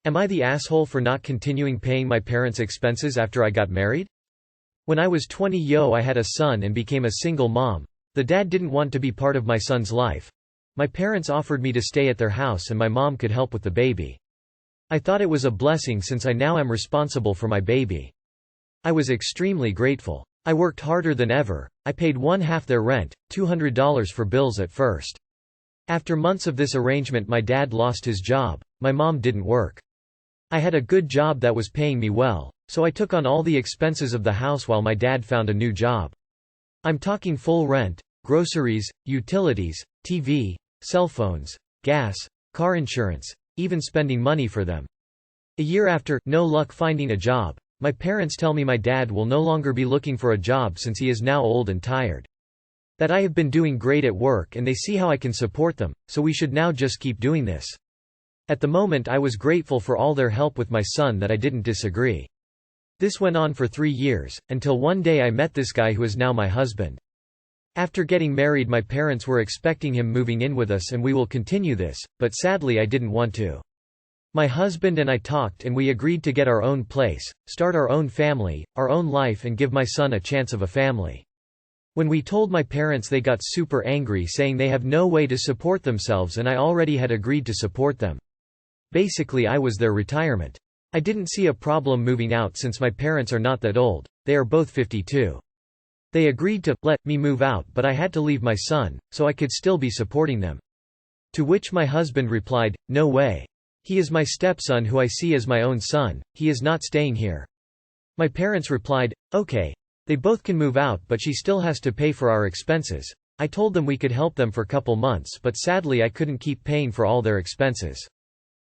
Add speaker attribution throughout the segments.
Speaker 1: Am I the asshole for not continuing paying my parents' expenses after I got married? When I was 20 I had a son and became a single mom. The dad didn't want to be part of my son's life. My parents offered me to stay at their house and my mom could help with the baby. I thought it was a blessing since I now am responsible for my baby. I was extremely grateful. I worked harder than ever. I paid one-half their rent, $200 for bills at first. After months of this arrangement my dad lost his job. My mom didn't work. I had a good job that was paying me well, so I took on all the expenses of the house while my dad found a new job. I'm talking full rent, groceries, utilities, TV, cell phones, gas, car insurance, even spending money for them. A year after, no luck finding a job. My parents tell me my dad will no longer be looking for a job since he is now old and tired. That I have been doing great at work and they see how I can support them, so we should now just keep doing this. At the moment I was grateful for all their help with my son that I didn't disagree. This went on for 3 years, until one day I met this guy who is now my husband. After getting married my parents were expecting him moving in with us and we will continue this, but sadly I didn't want to. My husband and I talked and we agreed to get our own place, start our own family, our own life and give my son a chance of a family. When we told my parents they got super angry saying they have no way to support themselves and I already had agreed to support them. Basically I was their retirement. I didn't see a problem moving out since my parents are not that old, they are both 52. They agreed to let me move out but I had to leave my son, so I could still be supporting them. To which my husband replied, "No way. He is my stepson who I see as my own son, he is not staying here." My parents replied, "Okay. They both can move out but she still has to pay for our expenses." I told them we could help them for couple months but sadly I couldn't keep paying for all their expenses.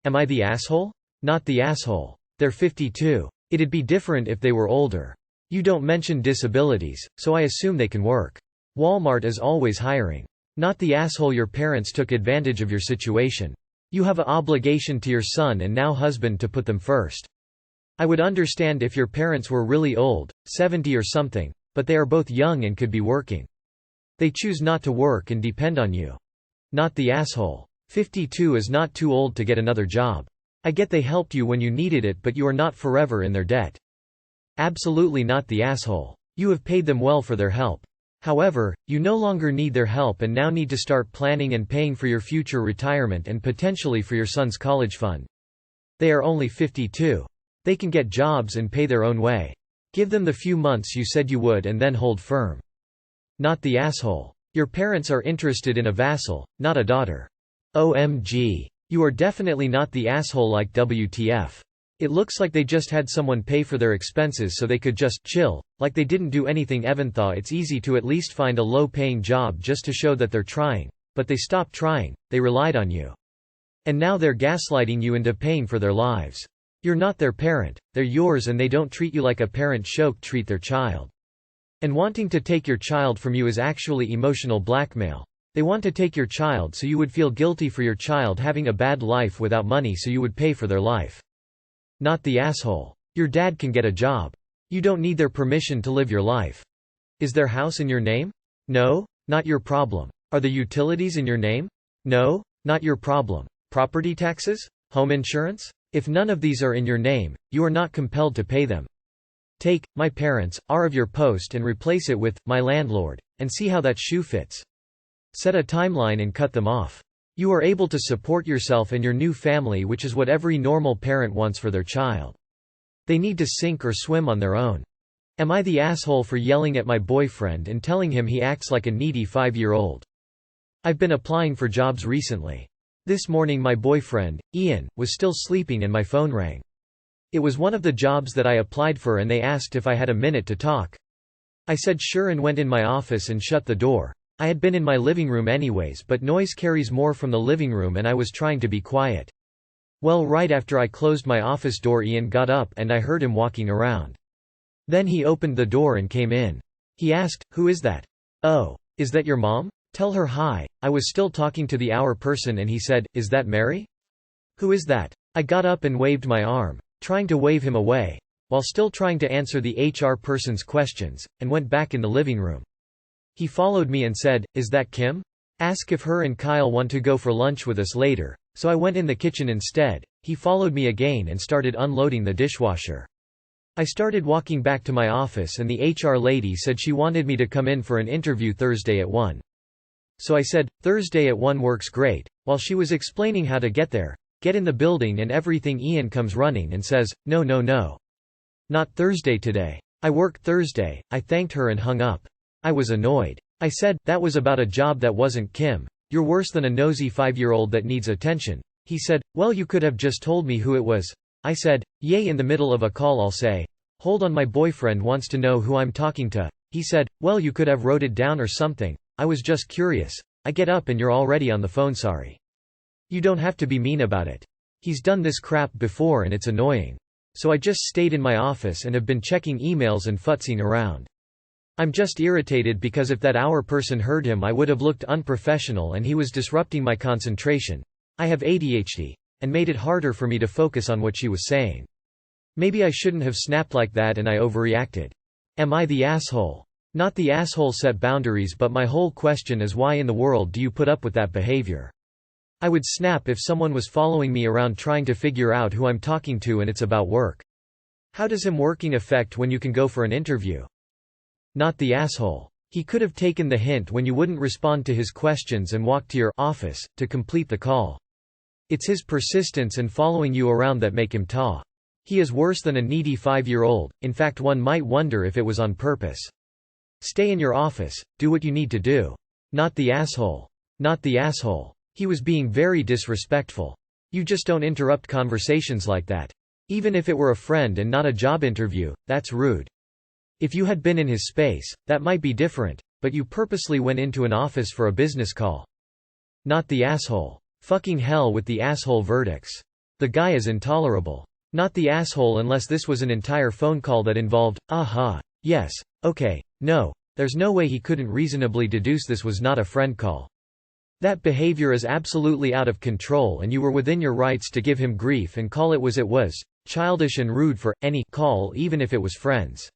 Speaker 1: Am I the asshole? Not the asshole. They're 52. It'd be different if they were older. You don't mention disabilities, so I assume they can work. Walmart is always hiring. Not the asshole your parents took advantage of your situation. You have an obligation to your son and now husband to put them first. I would understand if your parents were really old, 70 or something, but they are both young and could be working. They choose not to work and depend on you. Not the asshole. 52 is not too old to get another job. I get they helped you when you needed it but you are not forever in their debt. Absolutely not the asshole. You have paid them well for their help. However, you no longer need their help and now need to start planning and paying for your future retirement and potentially for your son's college fund. They are only 52. They can get jobs and pay their own way. Give them the few months you said you would and then hold firm. Not the asshole. Your parents are interested in a vassal, not a daughter. OMG. You are definitely not the asshole like WTF. It looks like they just had someone pay for their expenses so they could just chill, like they didn't do anything. Even though it's easy to at least find a low-paying job just to show that they're trying, but they stopped trying, they relied on you. And now they're gaslighting you into paying for their lives. You're not their parent, they're yours and they don't treat you like a parent should treat their child. And wanting to take your child from you is actually emotional blackmail. They want to take your child so you would feel guilty for your child having a bad life without money so you would pay for their life. Not the asshole. Your dad can get a job. You don't need their permission to live your life. Is their house in your name? No? Not your problem. Are the utilities in your name? No? Not your problem. Property taxes? Home insurance? If none of these are in your name, you are not compelled to pay them. Take "my parents" are of your post and replace it with "my landlord," and see how that shoe fits. Set a timeline and cut them off. You are able to support yourself and your new family, which is what every normal parent wants for their child. They need to sink or swim on their own. Am I the asshole for yelling at my boyfriend and telling him he acts like a needy 5-year-old? I've been applying for jobs recently. This morning my boyfriend, Ian, was still sleeping and my phone rang. It was one of the jobs that I applied for and they asked if I had a minute to talk. I said sure and went in my office and shut the door. I had been in my living room anyways, but noise carries more from the living room and I was trying to be quiet. Well, right after I closed my office door Ian got up and I heard him walking around. Then he opened the door and came in. He asked, "Who is that?" "Oh, is that your mom? Tell her hi." I was still talking to the hour person and he said, "Is that Mary?" "Who is that?" I got up and waved my arm, trying to wave him away, while still trying to answer the HR person's questions, and went back in the living room. He followed me and said, "Is that Kim? Ask if her and Kyle want to go for lunch with us later." So I went in the kitchen instead. He followed me again and started unloading the dishwasher. I started walking back to my office and the HR lady said she wanted me to come in for an interview Thursday at 1. So I said, Thursday at 1 works great. While she was explaining how to get there, get in the building and everything, Ian comes running and says, no, no, no. Not Thursday today. I work Thursday. I thanked her and hung up. I was annoyed. I said, that was about a job that wasn't Kim. You're worse than a nosy 5-year-old that needs attention. He said, well, you could have just told me who it was. I said, yay, in the middle of a call I'll say, hold on, my boyfriend wants to know who I'm talking to. He said, well, you could have wrote it down or something. I was just curious. I get up and you're already on the phone, sorry. You don't have to be mean about it. He's done this crap before and it's annoying. So I just stayed in my office and have been checking emails and futzing around. I'm just irritated because if that our person heard him I would have looked unprofessional and he was disrupting my concentration. I have ADHD. And made it harder for me to focus on what she was saying. Maybe I shouldn't have snapped like that and I overreacted. Am I the asshole? Not the asshole set boundaries, but my whole question is why in the world do you put up with that behavior? I would snap if someone was following me around trying to figure out who I'm talking to and it's about work. How does him working affect when you can go for an interview? Not the asshole. He could have taken the hint when you wouldn't respond to his questions and walked to your office to complete the call. It's his persistence and following you around that make him taw. He is worse than a needy 5-year-old, in fact one might wonder if it was on purpose. Stay in your office, do what you need to do. Not the asshole. Not the asshole. He was being very disrespectful. You just don't interrupt conversations like that. Even if it were a friend and not a job interview, that's rude. If you had been in his space, that might be different, but you purposely went into an office for a business call. Not the asshole. Fucking hell with the asshole verdicts. The guy is intolerable. Not the asshole unless this was an entire phone call that involved, yes, okay, no, there's no way he couldn't reasonably deduce this was not a friend call. That behavior is absolutely out of control and you were within your rights to give him grief and call it was, childish and rude for any call even if it was friends.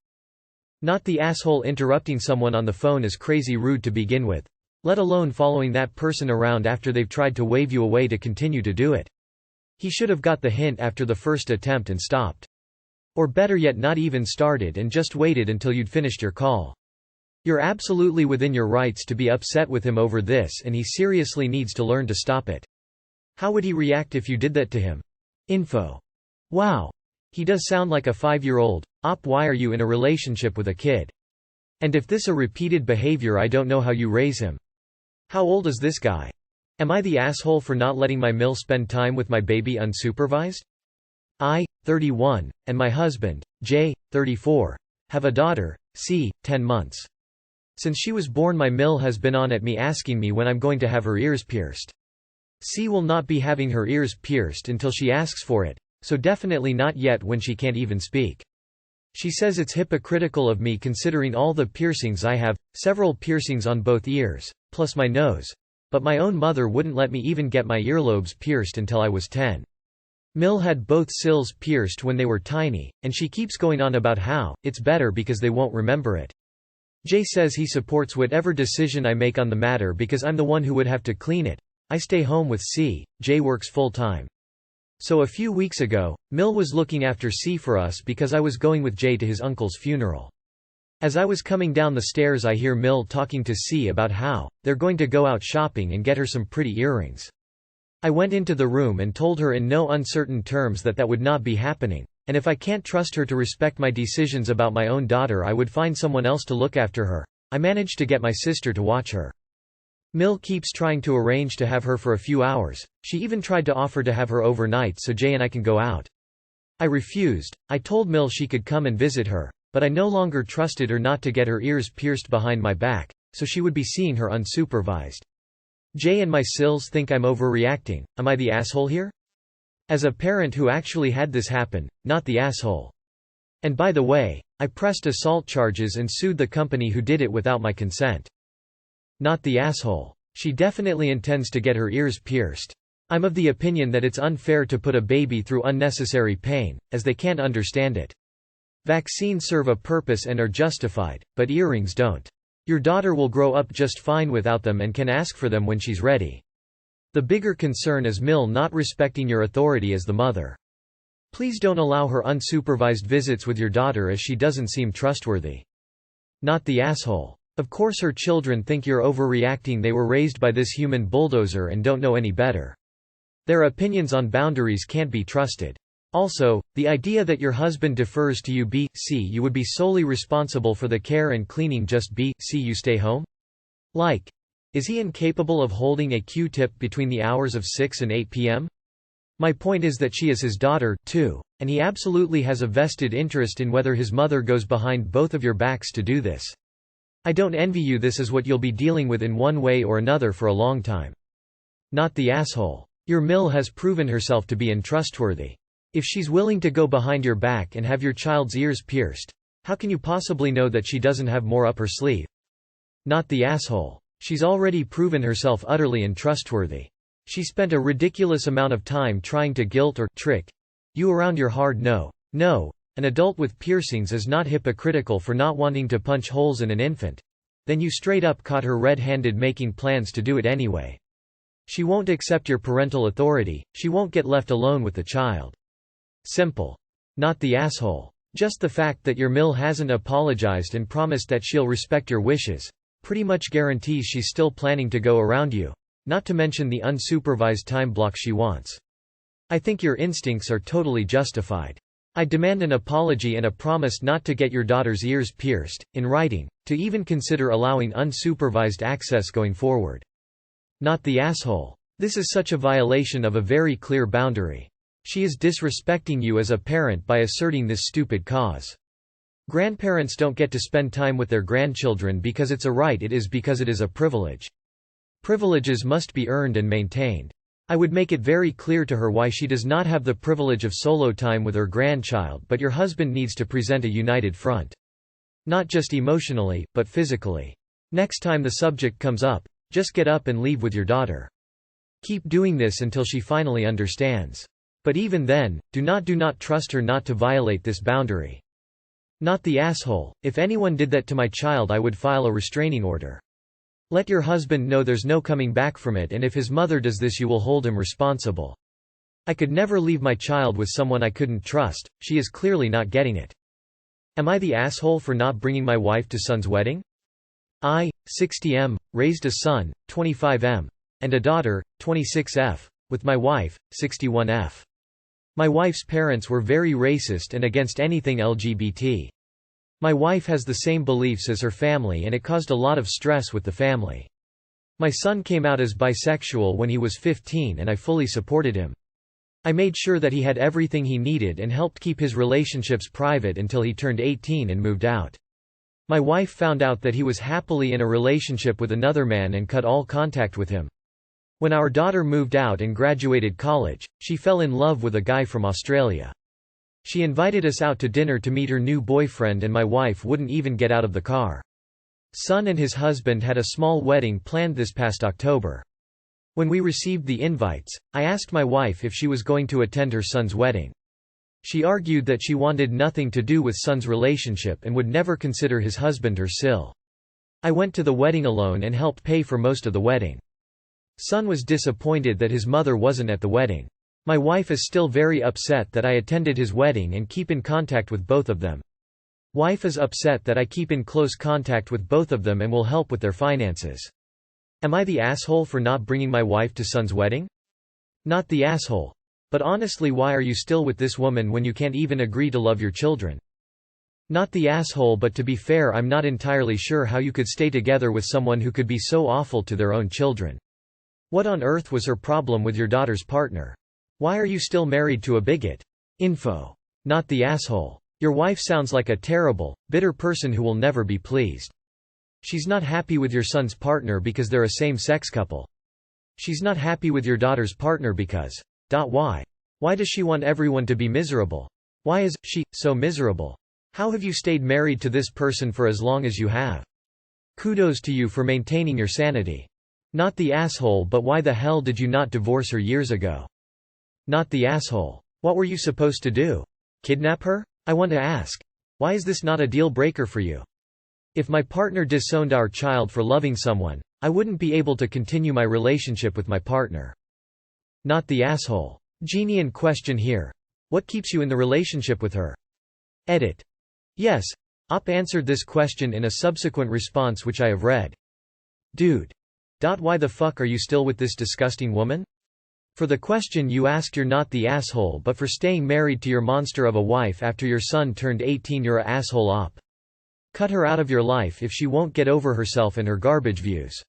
Speaker 1: Not the asshole interrupting someone on the phone is crazy rude to begin with. Let alone following that person around after they've tried to wave you away to continue to do it. He should have got the hint after the first attempt and stopped. Or better yet not even started and just waited until you'd finished your call. You're absolutely within your rights to be upset with him over this and he seriously needs to learn to stop it. How would he react if you did that to him? Info. Wow. He does sound like a 5-year-old. Why are you in a relationship with a kid? And if this a repeated behavior I don't know how you raise him. How old is this guy? Am I the asshole for not letting my Mill spend time with my baby unsupervised? I, 31, and my husband, J, 34, have a daughter, C, 10 months. Since she was born my Mill has been on at me asking me when I'm going to have her ears pierced. C will not be having her ears pierced until she asks for it, so definitely not yet when she can't even speak. She says it's hypocritical of me considering all the piercings I have, several piercings on both ears, plus my nose. But my own mother wouldn't let me even get my earlobes pierced until I was 10. Mill had both sills pierced when they were tiny, and she keeps going on about how it's better because they won't remember it. Jay says he supports whatever decision I make on the matter because I'm the one who would have to clean it. I stay home with C, Jay works full-time. So a few weeks ago, Mill was looking after C for us because I was going with Jay to his uncle's funeral. As I was coming down the stairs I hear Mill talking to C about how they're going to go out shopping and get her some pretty earrings. I went into the room and told her in no uncertain terms that would not be happening, and if I can't trust her to respect my decisions about my own daughter I would find someone else to look after her. I managed to get my sister to watch her. Mill keeps trying to arrange to have her for a few hours. She even tried to offer to have her overnight so Jay and I can go out. I refused. I told Mill she could come and visit her, but I no longer trusted her not to get her ears pierced behind my back, so she would be seeing her unsupervised. Jay and my sills think I'm overreacting. Am I the asshole here? As a parent who actually had this happen, not the asshole. And by the way, I pressed assault charges and sued the company who did it without my consent. Not the asshole. She definitely intends to get her ears pierced. I'm of the opinion that it's unfair to put a baby through unnecessary pain, as they can't understand it. Vaccines serve a purpose and are justified, but earrings don't. Your daughter will grow up just fine without them and can ask for them when she's ready. The bigger concern is Mill not respecting your authority as the mother. Please don't allow her unsupervised visits with your daughter as she doesn't seem trustworthy. Not the asshole. Of course her children think you're overreacting, they were raised by this human bulldozer and don't know any better. Their opinions on boundaries can't be trusted. Also, the idea that your husband defers to you b.c. you would be solely responsible for the care and cleaning just b.c. you stay home? Like, is he incapable of holding a Q-tip between the hours of 6 and 8 p.m.? My point is that she is his daughter, too, and he absolutely has a vested interest in whether his mother goes behind both of your backs to do this. I don't envy you, this is what you'll be dealing with in one way or another for a long time. Not the asshole. Your Mill has proven herself to be untrustworthy. If she's willing to go behind your back and have your child's ears pierced, how can you possibly know that she doesn't have more up her sleeve? Not the asshole. She's already proven herself utterly untrustworthy. She spent a ridiculous amount of time trying to guilt or trick you around your hard no. No, an adult with piercings is not hypocritical for not wanting to punch holes in an infant. Then you straight up caught her red-handed making plans to do it anyway. She won't accept your parental authority, she won't get left alone with the child. Simple. Not the asshole. Just the fact that your Mill hasn't apologized and promised that she'll respect your wishes pretty much guarantees she's still planning to go around you, not to mention the unsupervised time block she wants. I think your instincts are totally justified. I demand an apology and a promise not to get your daughter's ears pierced, in writing, to even consider allowing unsupervised access going forward. Not the asshole. This is such a violation of a very clear boundary. She is disrespecting you as a parent by asserting this stupid cause. Grandparents don't get to spend time with their grandchildren because it's a right, it is because it is a privilege. Privileges must be earned and maintained. I would make it very clear to her why she does not have the privilege of solo time with her grandchild, but your husband needs to present a united front. Not just emotionally, but physically. Next time the subject comes up, just get up and leave with your daughter. Keep doing this until she finally understands. But even then, do not trust her not to violate this boundary. Not the asshole. If anyone did that to my child, I would file a restraining order. Let your husband know there's no coming back from it, and if his mother does this, you will hold him responsible. I could never leave my child with someone I couldn't trust. She is clearly not getting it. Am I the asshole for not bringing my wife to son's wedding? I, 60M, raised a son, 25M, and a daughter, 26F, with my wife, 61F. My wife's parents were very racist and against anything LGBT. My wife has the same beliefs as her family, and it caused a lot of stress with the family. My son came out as bisexual when he was 15 and I fully supported him. I made sure that he had everything he needed and helped keep his relationships private until he turned 18 and moved out. My wife found out that he was happily in a relationship with another man and cut all contact with him. When our daughter moved out and graduated college, she fell in love with a guy from Australia. She invited us out to dinner to meet her new boyfriend, and my wife wouldn't even get out of the car. Son and his husband had a small wedding planned this past October. When we received the invites, I asked my wife if she was going to attend her son's wedding. She argued that she wanted nothing to do with son's relationship and would never consider his husband her sil. I went to the wedding alone and helped pay for most of the wedding. Son was disappointed that his mother wasn't at the wedding. My wife is still very upset that I attended his wedding and keep in contact with both of them. Wife is upset that I keep in close contact with both of them and will help with their finances. Am I the asshole for not bringing my wife to son's wedding? Not the asshole. But honestly, why are you still with this woman when you can't even agree to love your children? Not the asshole, but to be fair, I'm not entirely sure how you could stay together with someone who could be so awful to their own children. What on earth was her problem with your daughter's partner? Why are you still married to a bigot? Info. Not the asshole. Your wife sounds like a terrible, bitter person who will never be pleased. She's not happy with your son's partner because they're a same-sex couple. She's not happy with your daughter's partner because... Why? Why does she want everyone to be miserable? Why is she so miserable? How have you stayed married to this person for as long as you have? Kudos to you for maintaining your sanity. Not the asshole, but why the hell did you not divorce her years ago? Not the asshole. What were you supposed to do? Kidnap her? I want to ask. Why is this not a deal breaker for you? If my partner disowned our child for loving someone, I wouldn't be able to continue my relationship with my partner. not the asshole. Genie in question here. What keeps you in the relationship with her? Edit. Yes. Op answered this question in a subsequent response which I have read. Dude. Why the fuck are you still with this disgusting woman? For the question you asked, you're not the asshole, but for staying married to your monster of a wife after your son turned 18, you're a asshole. Op. Cut her out of your life if she won't get over herself and her garbage views.